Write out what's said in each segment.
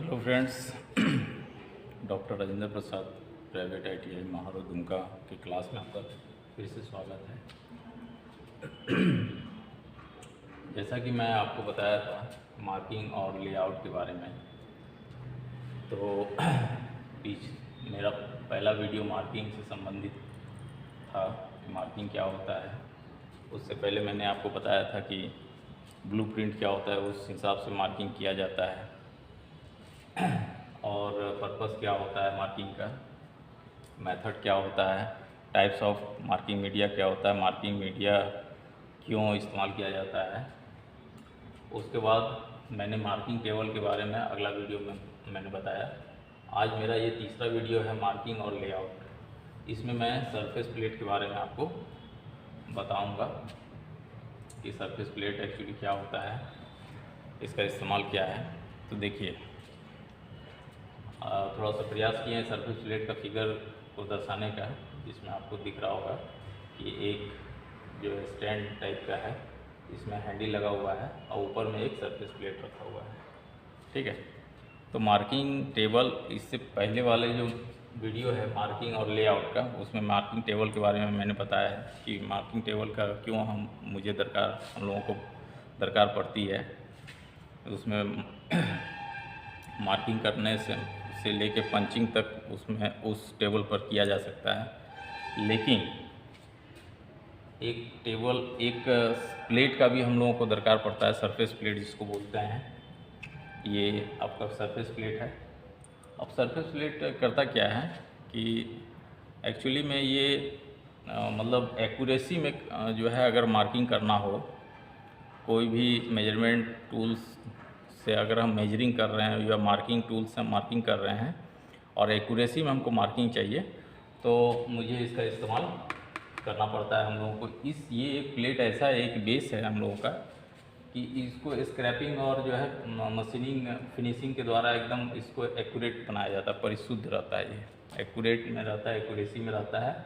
Hello friends, doctor Rajendra Prasad private ITI महारो Dumka की class में आपका फिर से स्वागत है। जैसा कि मैं आपको बताया था मार्किंग और लेआउट के बारे में, तो मेरा पहला वीडियो मार्किंग से संबंधित था कि मार्किंग क्या होता है। उससे पहले मैंने आपको बताया था कि ब्लूप्रिंट क्या होता है, उस हिसाब से मार्किंग किया जाता है और पर्पस क्या होता है मार्किंग का, मेथड क्या होता है, टाइप्स ऑफ मार्किंग मीडिया क्या होता है, मार्किंग मीडिया क्यों इस्तेमाल किया जाता है। उसके बाद मैंने मार्किंग टेबल के बारे में अगला वीडियो में मैंने बताया। आज मेरा ये तीसरा वीडियो है मार्किंग और लेआउट। इसमें मैं सरफेस प्लेट के बारे में आपको बताऊंगा कि सरफेस प्लेट एक्चुअली क्या होता है, इसका इस्तेमाल क्या है। तो देखिए, थोड़ा सा प्रयास किए हैं सरफेस प्लेट का फिगर को दर्शाने का, जिसमें आपको दिख रहा होगा कि एक जो है स्टैंड टाइप का है, इसमें हैंडल लगा हुआ है और ऊपर में एक सरफेस प्लेट रखा हुआ है। ठीक है, तो मार्किंग टेबल, इससे पहले वाले जो वीडियो है मार्किंग और लेआउट का, उसमें मार्किंग टेबल के बारे में मैंने बताया है कि मार्किंग टेबल का क्यों हम लोगों को दरकार पड़ती है। उसमें मार्किंग करने से लेके पंचिंग तक उसमें उस टेबल पर किया जा सकता है, लेकिन एक प्लेट का भी हम लोगों को दरकार पड़ता है, सरफेस प्लेट जिसको बोलते हैं। ये आपका सरफेस प्लेट है। अब सरफेस प्लेट करता क्या है कि एक्चुअली में ये मतलब एक्यूरेसी में जो है, अगर मार्किंग करना हो, कोई भी मेजरमेंट टूल्स से अगर हम मेजरिंग कर रहे हैं या मार्किंग टूल से हम मार्किंग कर रहे हैं और एक्यूरेसी में हमको मार्किंग चाहिए, तो मुझे इसका इस्तेमाल करना पड़ता है हम लोगों को। ये एक प्लेट ऐसा है, एक बेस है हम लोगों का, कि इसको स्क्रैपिंग और जो है मशीनिंग फिनिशिंग के द्वारा एकदम इसको एक्यूरेट बनाया जाता है, परिशुद्ध रहता है, ये एक्यूरेट में रहता है, एक्यूरेसी में रहता है।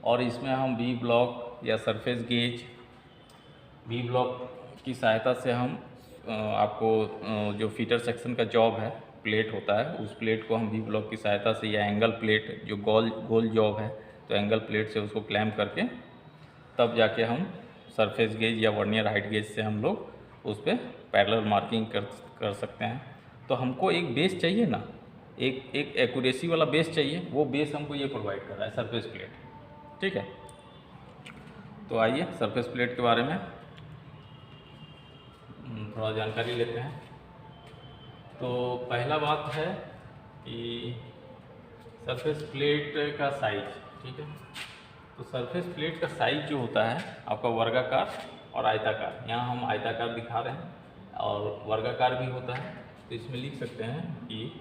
और इसमें हम वी ब्लॉक या सरफेस गेज, वी ब्लॉक की सहायता से हम आपको जो फीटर सेक्शन का जॉब है, प्लेट होता है, उस प्लेट को हम वी ब्लॉक की सहायता से, या एंगल प्लेट जो गोल जॉब है, तो एंगल प्लेट से उसको क्लैम्प करके तब जाके हम सरफेस गेज या वर्नियर हाइट गेज से हम लोग उस पर पैरेलल मार्किंग कर सकते हैं। तो हमको एक बेस चाहिए ना, एक एक्यूरेसी वाला बेस चाहिए, वो बेस हमको ये प्रोवाइड कर रहा है सरफेस प्लेट। ठीक है, तो आइए सरफेस प्लेट के बारे में थोड़ा जानकारी लेते हैं। तो पहला बात है कि सरफेस प्लेट का साइज। ठीक है, तो सरफेस प्लेट का साइज जो होता है आपका वर्गाकार और आयताकार, यहाँ हम आयताकार दिखा रहे हैं और वर्गाकार भी होता है। तो इसमें लिख सकते हैं कि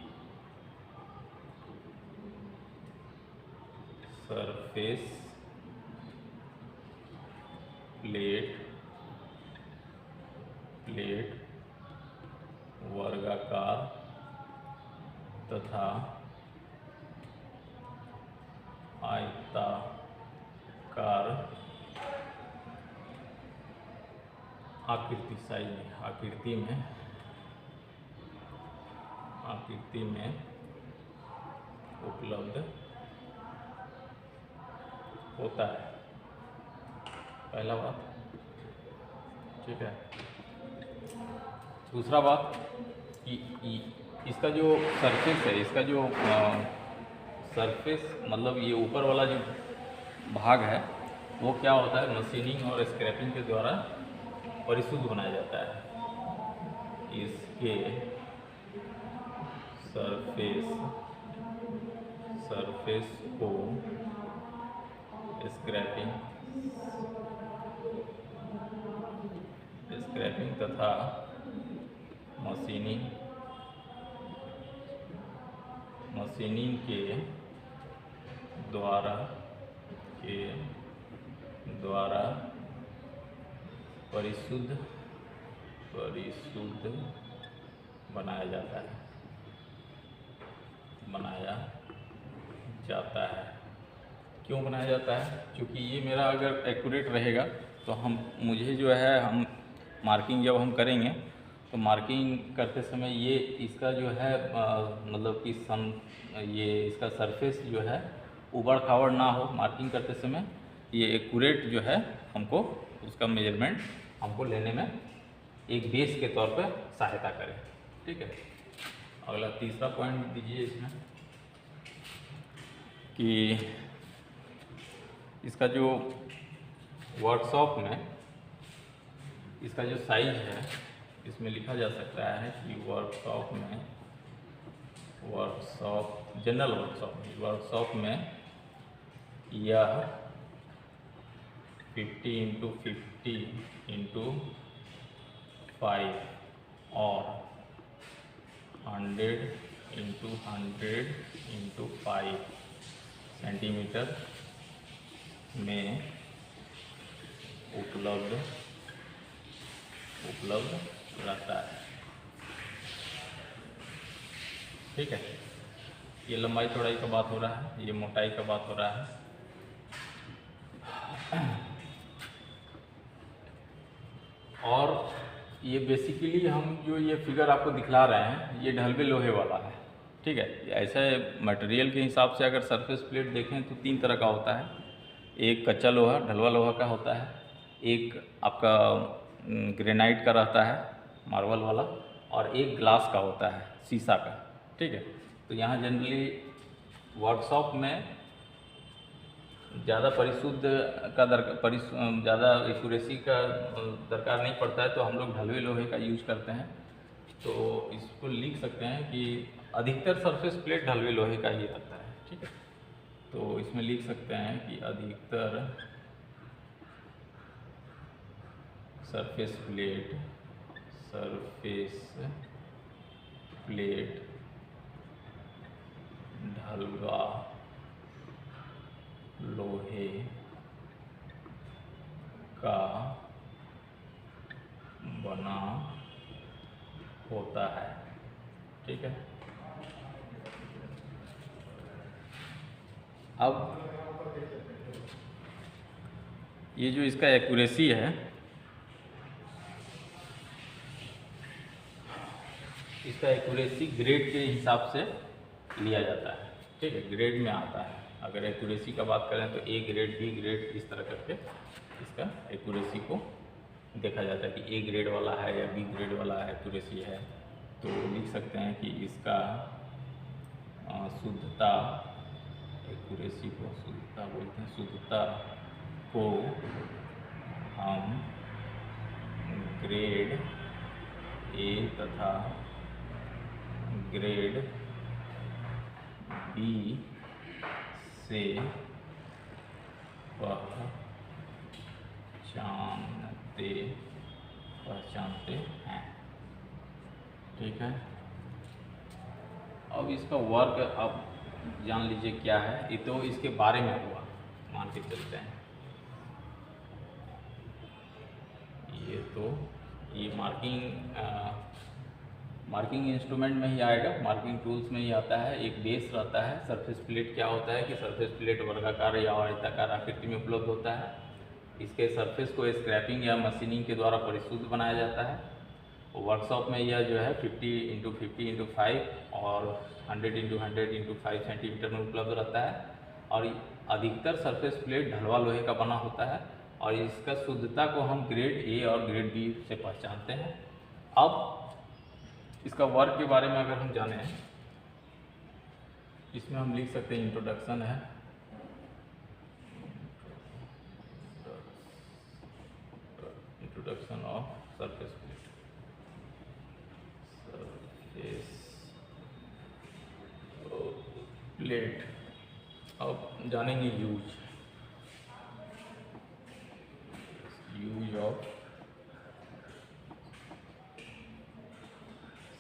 सरफेस प्लेट वर्गाकार तथा आयताकार आकृति में उपलब्ध होता है। पहला बात, ठीक है। दूसरा बात कि इसका जो सरफेस है, इसका जो सरफेस मतलब ये ऊपर वाला जो भाग है, वो क्या होता है, मशीनिंग और स्क्रैपिंग के द्वारा परिशुद्ध बनाया जाता है। इसके सरफेस को स्क्रैपिंग तथा मशीनिंग के द्वारा परिशुद्ध बनाया जाता है। क्यों बनाया जाता है? क्योंकि ये मेरा अगर एक्यूरेट रहेगा तो मुझे जो है, हम मार्किंग जब हम करेंगे तो मार्किंग करते समय ये इसका जो है मतलब कि ये इसका सरफेस जो है उबड़ खाबड़ ना हो मार्किंग करते समय, ये एक्यूरेट जो है हमको उसका मेजरमेंट हमको लेने में एक बेस के तौर पर सहायता करे। ठीक है, अगला तीसरा पॉइंट दीजिए इसमें कि इसका जो वर्कशॉप में इसका जो साइज है इसमें लिखा जा सकता है कि जनरल वर्कशॉप में यह 50x50x5 और 100x100x5 सेंटीमीटर में उपलब्ध रहता है। ठीक है, ये लंबाई चौड़ाई का बात हो रहा है, ये मोटाई का बात हो रहा है। और ये बेसिकली हम जो ये फिगर आपको दिखला रहे हैं ये ढलवे लोहे वाला है। ठीक है, ऐसे मटेरियल के हिसाब से अगर सरफेस प्लेट देखें तो 3 तरह का होता है। एक कच्चा लोहा ढलवा लोहा का होता है, एक आपका ग्रेनाइट का रहता है मार्बल वाला, और एक ग्लास का होता है शीशा का। ठीक है, तो यहाँ जनरली वर्कशॉप में ज़्यादा परिशुद्ध का ज़्यादा एक्यूरेसी का दरकार नहीं पड़ता है, तो हम लोग ढलवे लोहे का यूज करते हैं। तो इसको लिख सकते हैं कि अधिकतर सरफेस प्लेट ढलवे लोहे का ही रहता है। ठीक है, तो इसमें लिख सकते हैं कि अधिकतर सरफेस प्लेट ढलवा लोहे का बना होता है। ठीक है, अब ये जो इसका एक्यूरेसी है, इसका एक्यूरेसी ग्रेड के हिसाब से लिया जाता है। ठीक है, ग्रेड में आता है। अगर एक्यूरेसी का बात करें तो ए ग्रेड, बी ग्रेड, इस तरह करके इसका एक्यूरेसी को देखा जाता है कि ए ग्रेड वाला है या बी ग्रेड वाला एक्यूरेसी है। तो लिख सकते हैं कि इसका शुद्धता, एक्यूरेसी को शुद्धता बोलते हैं, शुद्धता को हम ग्रेड ए तथा ग्रेड बी से पहचानते हैं। ठीक है, अब इसका वर्क आप जान लीजिए क्या है। ये तो इसके बारे में हुआ, मान के चलते हैं। ये मार्किंग इंस्ट्रूमेंट में ही आएगा, मार्किंग टूल्स में ही आता है। एक बेस रहता है। सरफेस प्लेट क्या होता है कि सरफेस प्लेट वर्गाकार या आयताकार आकृति में उपलब्ध होता है। इसके सरफेस को स्क्रैपिंग या मशीनिंग के द्वारा परिशुद्ध बनाया जाता है। वर्कशॉप में यह जो है 50x50x5 और 100x100x5 सेंटीमीटर में उपलब्ध रहता है। और अधिकतर सरफेस प्लेट ढलवा लोहे का बना होता है और इसका शुद्धता को हम ग्रेड ए और ग्रेड बी से पहचानते हैं। अब इसका वर्क के बारे में अगर हम जाने, इसमें हम लिख सकते हैं इंट्रोडक्शन है। Introduction of surface plate. अब जानेंगे यूज ऑफ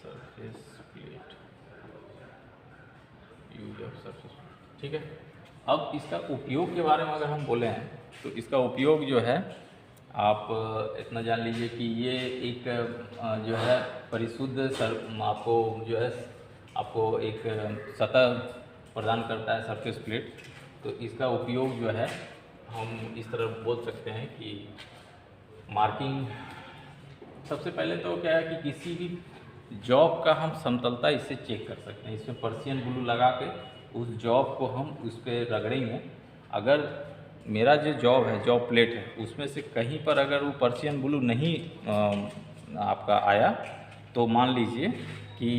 सरफेस प्लेट, ठीक है। अब इसका उपयोग के बारे में अगर हम बोले हैं तो इसका उपयोग जो है, आप इतना जान लीजिए कि ये एक जो है परिशुद्ध आपको जो है आपको एक सतह प्रदान करता है सरफेस प्लेट। तो इसका उपयोग जो है हम इस तरह बोल सकते हैं कि मार्किंग सबसे पहले तो क्या है कि किसी भी जॉब का हम समतलता इससे चेक कर सकते हैं। इसमें पर्शियन ग्लू लगा के उस जॉब को हम उस पर रगड़ेंगे। अगर मेरा जो जॉब है, जॉब प्लेट है, उसमें से कहीं पर अगर वो पर्शियन ग्लू नहीं आपका आया तो मान लीजिए कि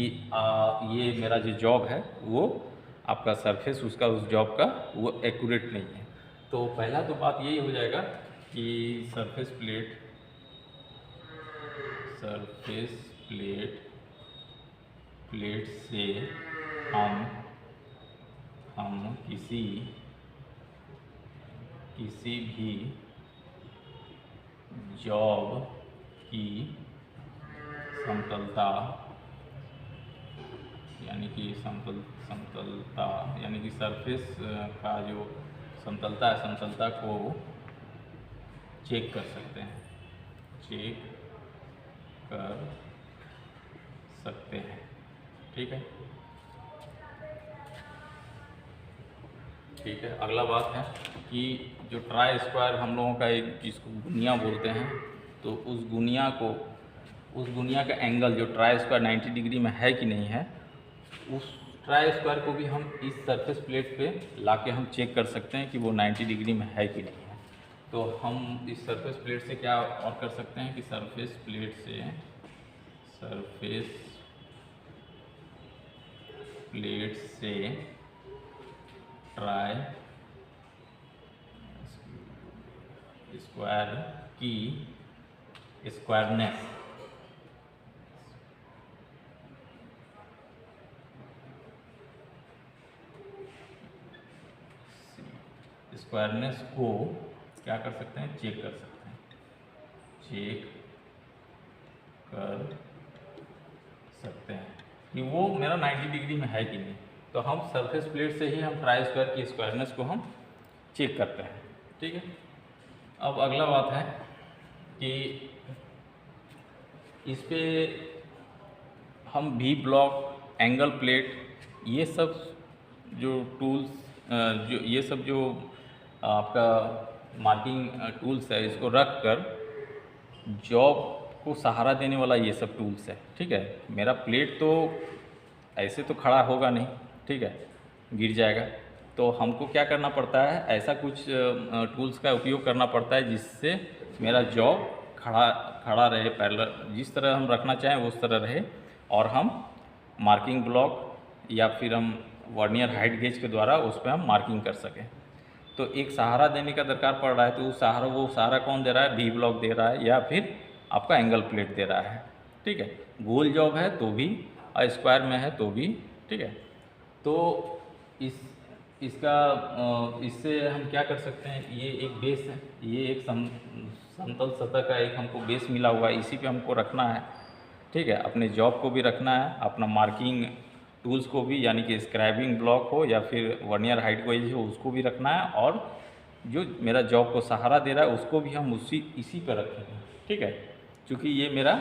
ये मेरा जो जॉब है वो आपका सरफेस उसका उस जॉब का वो एक्यूरेट नहीं है। तो पहला तो बात यही हो जाएगा कि सरफेस प्लेट से हम किसी भी जॉब की समतलता यानी कि सरफेस का जो समतलता है, समतलता को चेक कर सकते हैं, ठीक है। अगला बात है कि जो ट्राई स्क्वायर हम लोगों का एक जिसको गुनिया बोलते हैं, तो उस गुनिया का एंगल जो ट्राई स्क्वायर 90 डिग्री में है कि नहीं है, उस ट्राई स्क्वायर को भी हम इस सरफेस प्लेट पे लाके हम चेक कर सकते हैं कि वो 90 डिग्री में है कि नहीं है। तो हम इस सरफेस प्लेट से क्या और कर सकते हैं कि सरफेस प्लेट से ट्राई स्क्वायर की स्क्वायरनेस को क्या कर सकते हैं, चेक कर सकते हैं कि वो मेरा 90 डिग्री में है कि नहीं। तो हम सरफेस प्लेट से ही हम ट्राई स्क्वायर की स्क्वायरनेस को हम चेक करते हैं, ठीक है। अब अगला बात है कि इस पे हम वी ब्लॉक, एंगल प्लेट, ये सब जो टूल्स जो आपका मार्किंग टूल्स है, इसको रख कर जॉब को सहारा देने वाला ये सब टूल्स है, ठीक है। मेरा प्लेट तो ऐसे तो खड़ा होगा नहीं, ठीक है, गिर जाएगा। तो हमको क्या करना पड़ता है, ऐसा कुछ टूल्स का उपयोग करना पड़ता है जिससे मेरा जॉब खड़ा रहे, पैरेलल जिस तरह हम रखना चाहें उस तरह रहे, और हम मार्किंग ब्लॉक या फिर हम वर्नियर हाइट गेज के द्वारा उस पर हम मार्किंग कर सकें। तो एक सहारा देने का दरकार पड़ रहा है, तो वो सहारा कौन दे रहा है, वी ब्लॉक दे रहा है या फिर आपका एंगल प्लेट दे रहा है, ठीक है। गोल जॉब है तो भी, स्क्वायर में है तो भी, ठीक है। तो इससे हम क्या कर सकते हैं, ये एक बेस है, ये एक समतल सतह का एक हमको बेस मिला हुआ है, इसी पे हमको रखना है, ठीक है। अपने जॉब को भी रखना है, अपना मार्किंग टूल्स को भी, यानी कि स्क्रैबिंग ब्लॉक हो या फिर वर्नियर हाइट गेज हो, उसको भी रखना है, और जो मेरा जॉब को सहारा दे रहा है उसको भी हम इसी पर रखेंगे, ठीक है। क्योंकि ये मेरा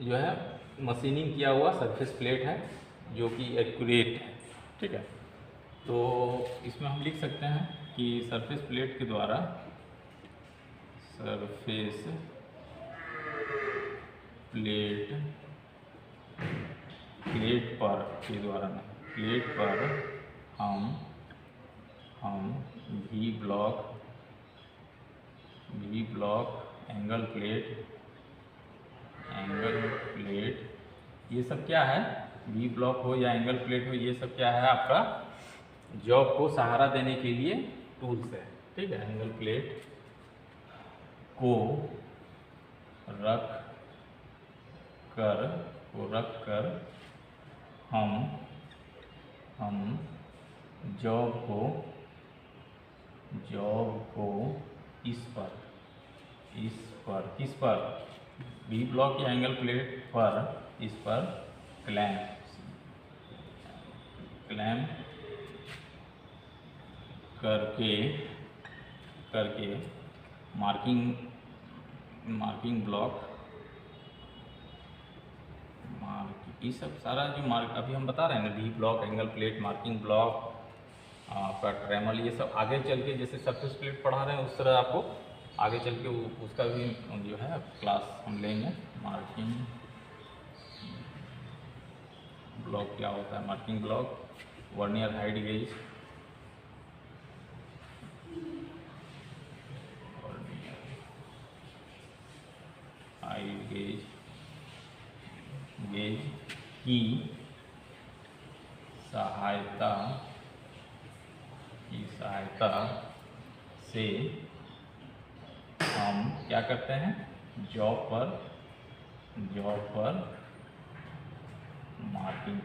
जो है मशीनिंग किया हुआ सरफेस प्लेट है जो कि एक्यूरेट है, ठीक है। तो इसमें हम लिख सकते हैं कि सरफेस प्लेट के द्वारा प्लेट पर हम वी ब्लॉक, एंगल प्लेट, ये सब क्या है, वी ब्लॉक हो या एंगल प्लेट हो, ये सब क्या है, आपका जॉब को सहारा देने के लिए टूल्स है, ठीक है। एंगल प्लेट को रख कर हम जॉब को किस पर वी ब्लॉक या एंगल प्लेट पर, इस पर क्लैम्प करके मार्किंग ब्लॉक, ये सब सारा जो अभी हम बता रहे हैं ना, V block, angle plate, marking block, आपका ट्रेमल, ये सब आगे चल के जैसे सरफेस प्लेट पढ़ा रहे हैं उस तरह आपको आगे चल के उसका भी जो है क्लास हम लेंगे। मार्किंग ब्लॉक क्या होता है, marking block, vernier height gauge, vernier height gauge, gauge की सहायता से हम क्या करते हैं, जॉब पर मार्किंग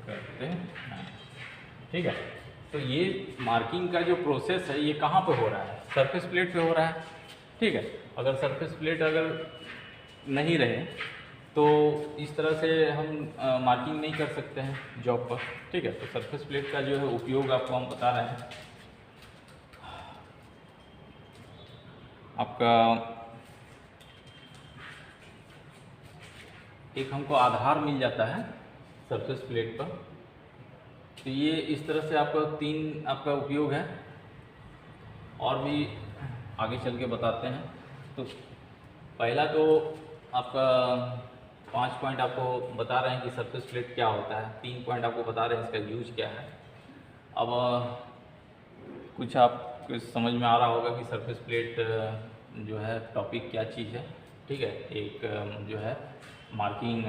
करते हैं। ठीक है, तो ये मार्किंग का जो प्रोसेस है ये कहाँ पे हो रहा है, सरफेस प्लेट पे हो रहा है। ठीक है, अगर सरफेस प्लेट अगर नहीं रहे तो इस तरह से हम मार्किंग नहीं कर सकते हैं जॉब पर। ठीक है, तो सरफेस प्लेट का जो है उपयोग आपको हम बता रहे हैं। आपका एक हमको आधार मिल जाता है सरफेस प्लेट पर, तो ये इस तरह से आपका 3 आपका उपयोग है, और भी आगे चल के बताते हैं। तो पहला तो आपका 5 पॉइंट आपको बता रहे हैं कि सरफेस प्लेट क्या होता है, 3 पॉइंट आपको बता रहे हैं इसका यूज क्या है। अब कुछ आपको समझ में आ रहा होगा कि सरफेस प्लेट जो है टॉपिक क्या चीज़ है। ठीक है, एक जो है मार्किंग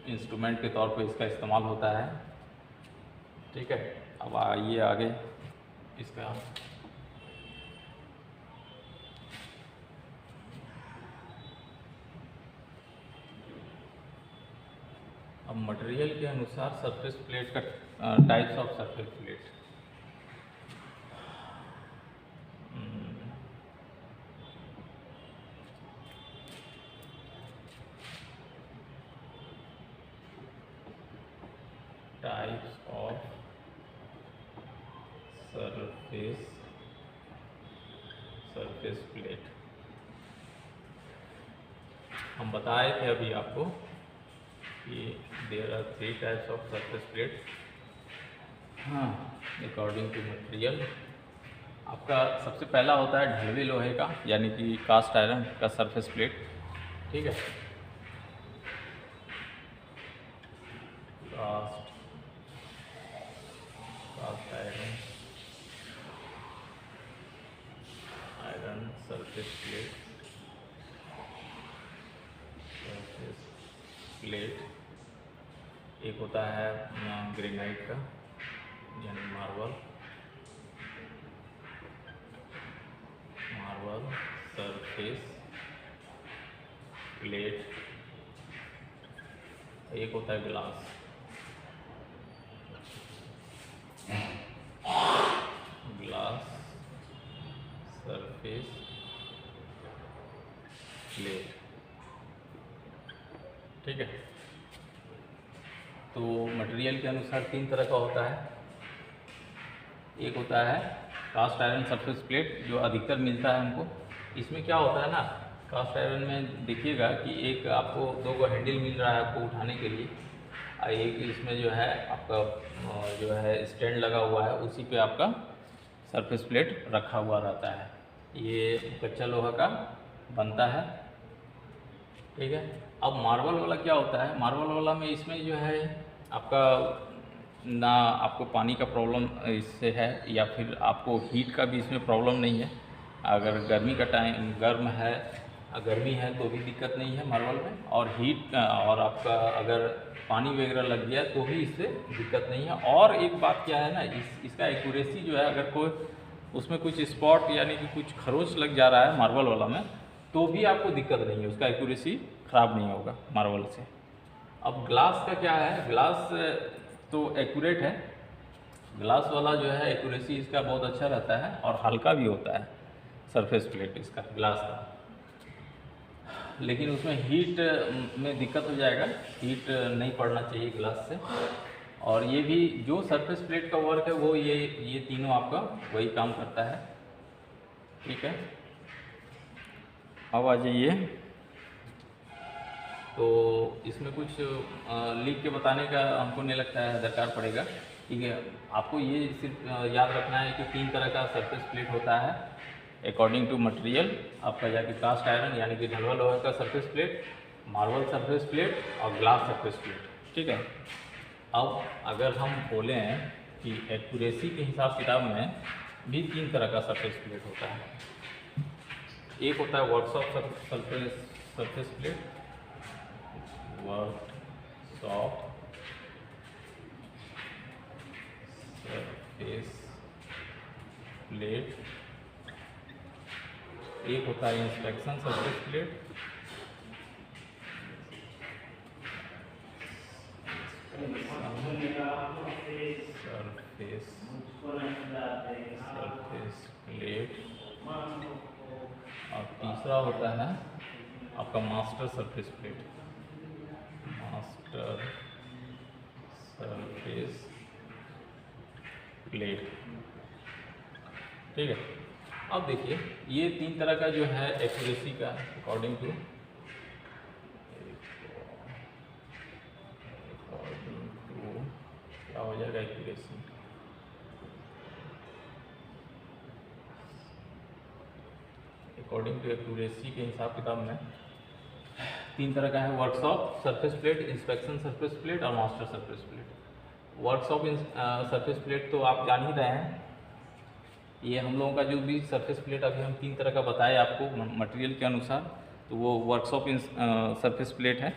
इंस्ट्रूमेंट के तौर पे इसका इस्तेमाल होता है। ठीक है, अब आइए आगे इसका अब मटेरियल के अनुसार सरफेस प्लेट का types of surface plate. Types of surface plate हम बताए थे अभी आपको कि there are 3 types of surface plate. हाँ, अकॉर्डिंग टू मटेरियल आपका सबसे पहला होता है ढलवे लोहे का, यानी कि कास्ट आयरन का सरफेस प्लेट। ठीक है, कास्ट आयरन सरफेस प्लेट। एक होता है ग्रेनाइट का यानी मार्बल सरफेस प्लेट। एक होता है ग्लास सरफेस प्लेट। ठीक है, तो मटेरियल के अनुसार 3 तरह का होता है। एक होता है कास्ट आयरन सरफेस प्लेट जो अधिकतर मिलता है हमको। इसमें क्या होता है ना, कास्ट आयरन में देखिएगा कि एक आपको 2 हैंडल मिल रहा है आपको उठाने के लिए, और एक इसमें जो है आपका जो है स्टैंड लगा हुआ है, उसी पे आपका सरफेस प्लेट रखा हुआ रहता है। ये कच्चा लोहा का बनता है। ठीक है, अब मार्बल वाला क्या होता है, मार्बल वाला में इसमें जो है आपका ना आपको पानी का प्रॉब्लम इससे है, या फिर आपको हीट का भी इसमें प्रॉब्लम नहीं है। अगर गर्मी का टाइम गर्मी है तो भी दिक्कत नहीं है मार्बल में, और हीट और आपका अगर पानी वगैरह लग गया तो भी इससे दिक्कत नहीं है। और एक बात क्या है ना, इसका एक्यूरेसी जो है, अगर कोई उसमें कुछ स्पॉट यानी कि कुछ खरोच लग जा रहा है मार्बल वाला में, तो भी आपको दिक्कत नहीं है, उसका एक्यूरेसी ख़राब नहीं होगा मार्बल से। अब ग्लास का क्या है, ग्लास तो एक्यूरेट है, ग्लास वाला जो है एक्यूरेसी इसका बहुत अच्छा रहता है और हल्का भी होता है सरफेस प्लेट इसका ग्लास का, लेकिन उसमें हीट में दिक्कत हो जाएगा, हीट नहीं पड़ना चाहिए ग्लास से। और ये भी जो सरफेस प्लेट का वर्क है वो ये तीनों आपका वही काम करता है। ठीक है, अब आ जाइए, तो इसमें कुछ लिख के बताने का हमको नहीं लगता है दरकार पड़ेगा, ठीक है। आपको ये सिर्फ याद रखना है कि 3 तरह का सरफेस प्लेट होता है अकॉर्डिंग टू मटेरियल। आपका जाके कास्ट आयरन यानी कि ढलवा लोहे का surface plate, marble surface plate और ग्लास सरफेस प्लेट, ठीक है। अब अगर हम बोलें कि एक्यूरेसी के हिसाब किताब में भी 3 तरह का सरफेस प्लेट होता है। एक होता है workshop surface plate, workshop surface plate. एक होता है inspection surface plate, surface plate, और तीसरा होता है आपका master surface plate, master surface plate, ठीक है। अब देखिए ये 3 तरह का जो है एक्यूरेसी का अकॉर्डिंग टू क्या हो जाएगा एक्यूरेसी, अकॉर्डिंग टू एक्यूरेसी के हिसाब किताब में 3 तरह का है workshop surface plate, inspection surface plate और master surface plate. Workshop surface plate तो आप जान ही रहे हैं, ये हम लोगों का जो भी सरफेस प्लेट अभी हम 3 तरह का बताए आपको मटेरियल के अनुसार, तो वो वर्कशॉप सरफेस प्लेट है।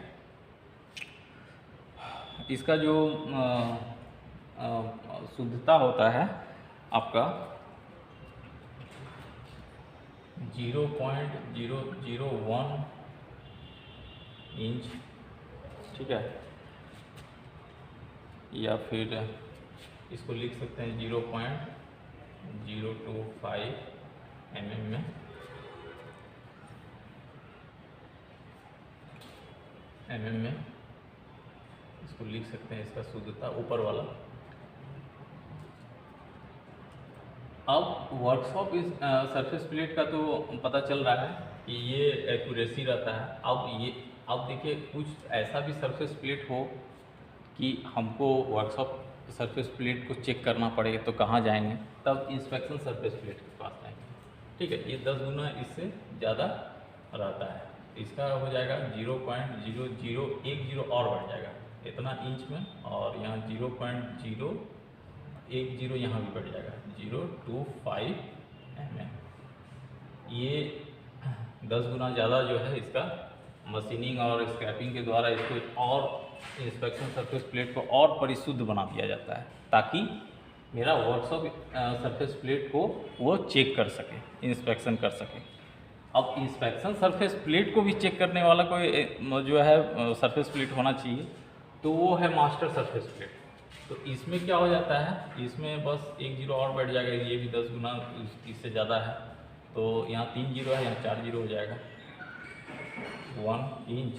इसका जो शुद्धता होता है आपका 0.001 इंच, ठीक है, या फिर इसको लिख सकते हैं 0.025 mm में, इसको लिख सकते हैं इसका शुद्धता ऊपर वाला। अब वर्कशॉप इस सरफेस प्लेट का तो पता चल रहा है कि ये एक्यूरेसी रहता है। अब देखिए कुछ ऐसा भी सरफेस प्लेट हो कि हमको वर्कशॉप सरफेस प्लेट को चेक करना पड़े तो कहाँ जाएंगे, तब इंस्पेक्शन सरफेस प्लेट के पास जाएंगे, ठीक है। ये 10 गुना इससे ज़्यादा रहता है, इसका हो जाएगा 0.0010 और बढ़ जाएगा इतना इंच में, और यहाँ 0.010 यहाँ भी बढ़ जाएगा 025 mm। ये 10 गुना ज़्यादा जो है इसका मशीनिंग और स्क्रैपिंग के द्वारा इसको और इंस्पेक्शन सरफेस प्लेट को और परिशुद्ध बना दिया जाता है, ताकि मेरा वर्कशॉप सरफेस प्लेट को वो चेक कर सके, इंस्पेक्शन कर सके। अब इंस्पेक्शन सरफेस प्लेट को भी चेक करने वाला कोई जो है सरफेस प्लेट होना चाहिए, तो वो है मास्टर सरफेस प्लेट। तो इसमें क्या हो जाता है, इसमें बस 1 0 और बैठ जाएगा, ये भी 10 गुना इससे ज़्यादा है, तो यहाँ 3 0 है, यहाँ 4 0 हो जाएगा 1 इंच,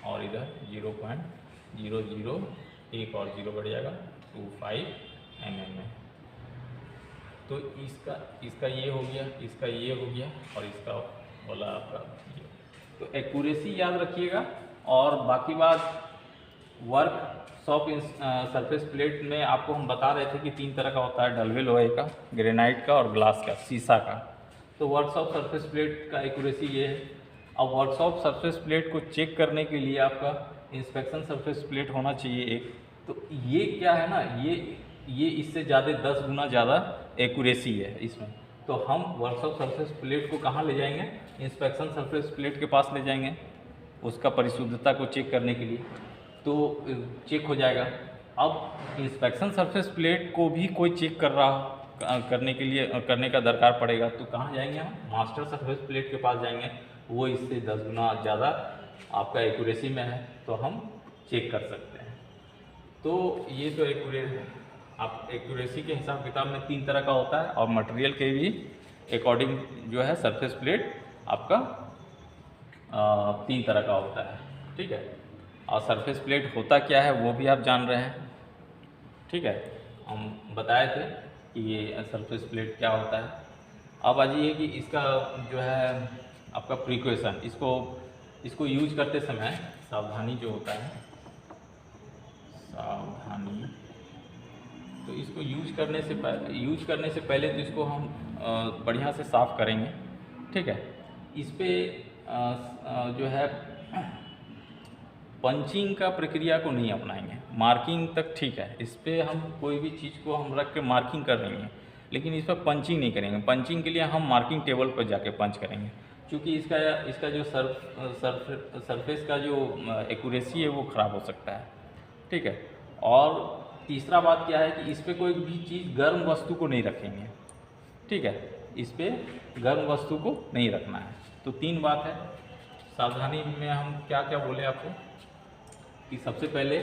और इधर 0.001 एक और 0 बढ़ जाएगा 25 mm में। तो इसका ये हो गया, इसका ये हो गया, और इसका बोला आपका ये। तो एक्यूरेसी याद रखिएगा। और बाकी बात वर्कशॉप सरफेस प्लेट में आपको हम बता रहे थे कि 3 तरह का होता है, ढलवे लोहे का, ग्रेनाइट का और ग्लास का, शीशा का। तो वर्कशॉप सरफेस प्लेट का एक्यूरेसी ये है। अब वर्कशॉप सरफेस प्लेट को चेक करने के लिए आपका इंस्पेक्शन सरफेस प्लेट होना चाहिए एक। तो ये क्या है ना, ये इससे ज़्यादा 10 गुना ज़्यादा एक्यूरेसी है इसमें। तो हम वर्कशॉप सरफेस प्लेट को कहाँ ले जाएंगे, इंस्पेक्शन सरफेस प्लेट के पास ले जाएंगे, उसका परिशुद्धता को चेक करने के लिए, तो चेक हो जाएगा। अब इंस्पेक्शन सरफेस प्लेट को भी कोई चेक करने का दरकार पड़ेगा, तो कहाँ जाएंगे हम, मास्टर सरफेस प्लेट के पास जाएंगे, वो इससे 10 गुना ज़्यादा आपका एक्यूरेसी में है, तो हम चेक कर सकते हैं। तो ये तो एक्यूरेसी के हिसाब किताब में 3 तरह का होता है, और मटेरियल के भी अकॉर्डिंग जो है सरफेस प्लेट आपका 3 तरह का होता है, ठीक है। और सरफेस प्लेट होता क्या है वो भी आप जान रहे हैं, ठीक है, हम बताए थे कि ये सरफेस प्लेट क्या होता है। अब आज ये कि इसका जो है आपका प्रिकॉशन, इसको यूज करते समय सावधानी जो होता है, सावधानी, तो तो इसको यूज करने से पहले तो इसको हम बढ़िया से साफ़ करेंगे। ठीक है, इस पे जो है पंचिंग का प्रक्रिया को नहीं अपनाएंगे, मार्किंग तक ठीक है। इस पर हम कोई भी चीज़ को हम रख के मार्किंग कर देंगे, लेकिन इस पर पंचिंग नहीं करेंगे। पंचिंग के लिए हम मार्किंग टेबल पर जाके पंच करेंगे, क्योंकि इसका जो सरफेस का जो एक्यूरेसी है वो ख़राब हो सकता है। ठीक है, और तीसरा बात क्या है कि इस पर कोई भी चीज़ गर्म वस्तु को नहीं रखेंगे। ठीक है, इस पर गर्म वस्तु को नहीं रखना है। तो 3 बात है। सावधानी में हम क्या क्या बोले आपको कि सबसे पहले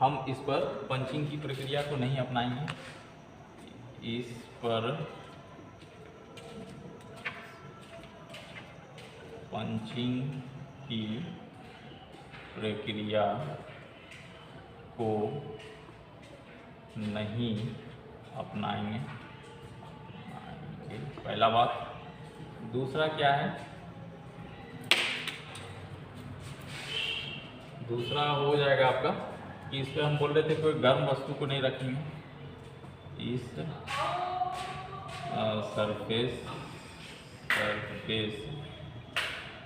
हम इस पर पंचिंग की प्रक्रिया को नहीं अपनाएंगे। इस पर पंचिंग की प्रक्रिया को नहीं अपनाएंगे, पहला बात। दूसरा क्या है, दूसरा हो जाएगा आपका कि इस पर हम बोल रहे थे कोई गर्म वस्तु को नहीं रखेंगे। इस सरफेस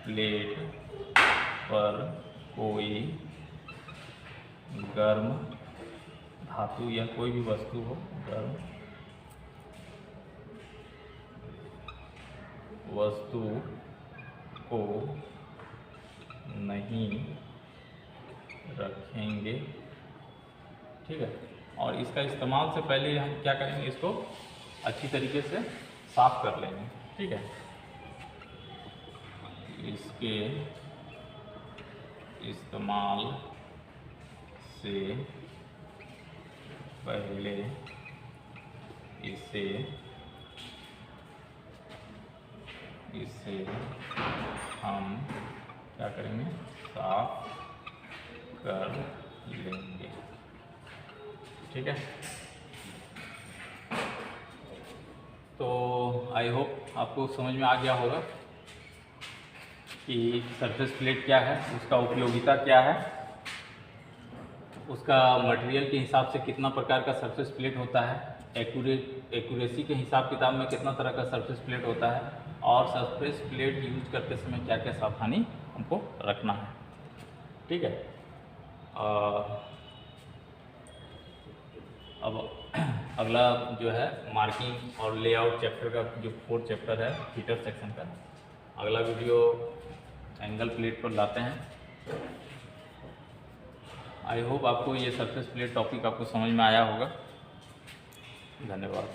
प्लेट पर कोई गर्म धातु या कोई भी वस्तु हो, गर्म वस्तु को नहीं रखेंगे। ठीक है, और इसका इस्तेमाल से पहले हम क्या करेंगे, इसको अच्छी तरीके से साफ कर लेंगे। ठीक है, इसके इस्तेमाल से पहले इसे हम क्या करेंगे, साफ कर लेंगे। ठीक है, तो आई होप आपको समझ में आ गया होगा कि सरफेस प्लेट क्या है, उसका उपयोगिता क्या है, उसका मटेरियल के हिसाब से कितना प्रकार का सरफेस प्लेट होता है, एक्यूरेसी के हिसाब किताब में कितना तरह का सरफेस प्लेट होता है, और सरफेस प्लेट यूज करते समय क्या क्या सावधानी हमको रखना है। ठीक है, अब अगला जो है मार्किंग और लेआउट चैप्टर का जो 4th चैप्टर है हीटर सेक्शन का, अगला वीडियो एंगल प्लेट पर लाते हैं। आई होप आपको ये सरफेस प्लेट टॉपिक आपको समझ में आया होगा। धन्यवाद।